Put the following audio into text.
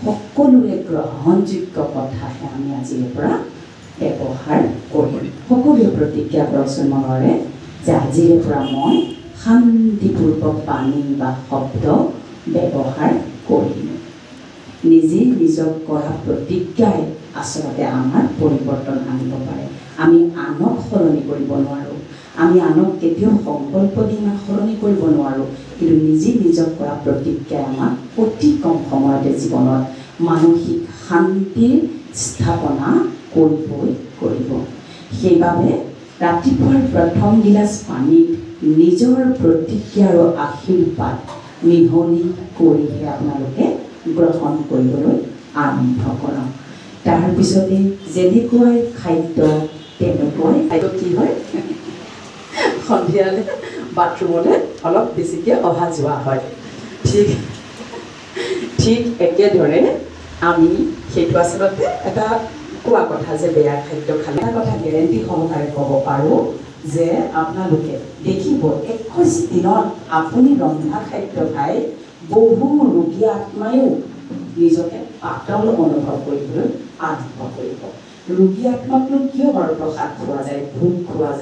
সকলোৰে গ্ৰহণযোগ্য কথাহে আমি আজিৰ পৰা ব্যৱহাৰ কৰিম। সকলোৱে প্ৰতিজ্ঞা কৰকচোন মনৰে যে আজিৰ পৰা মই শান্তিপূৰ্বক বাণী বা শব্দ ব্যৱহাৰ কৰিম। নিজে নিজক কৰা প্ৰতিজ্ঞাই আচলতে আমাৰ পৰিৱৰ্তন আনিব পাৰে। আমি আনক সলনি কৰিব নোৱাৰোঁ, আমি আনক কেতিয়াও সংকল্প দি সলনি কৰিব নোৱাৰোঁ, কিন্তু নিজে নিজক কৰা প্ৰতিজ্ঞাই আমাক অতি কম সময়তে জীৱনত মানসিক শান্তিৰ স্থাপনা কৰিবই কৰিব। সেইবাবে ৰাতিপুৱাৰ প্ৰথম গিলাচ পানীত নিজৰ প্ৰতিজ্ঞা আৰু আশীৰ্বাদ মিহলি কৰিহে আপোনালোকে গ্ৰহণ কৰিবলৈ আৰম্ভ কৰক। তাৰপিছতে যেনেকুৱাই খাদ্য তেনেকুৱাই খাদ্য কি হয়, সন্ধিয়ালৈ বাথৰুমলৈ অলপ বেছিকৈ অহা যোৱা হয়। ঠিক একেদৰে আমি সেইটো আচলতে এটা কোৱা কথা যে বেয়া খাদ্য খালে এটা কথা গেৰেণ্টি সহকাৰে ক'ব পাৰোঁ যে আপোনালোকে দেখিব 21 দিনত আপুনি ৰন্ধা খাদ্য খাই বহু ৰোগী আত্মায়ো নিজকে পাতল অনুভৱ কৰিবলৈ আৰম্ভ কৰিব। ৰোগী আত্মাকনো কিয় বাৰু প্ৰসাদ খোৱা যায়, ভোগ খোৱা যায়?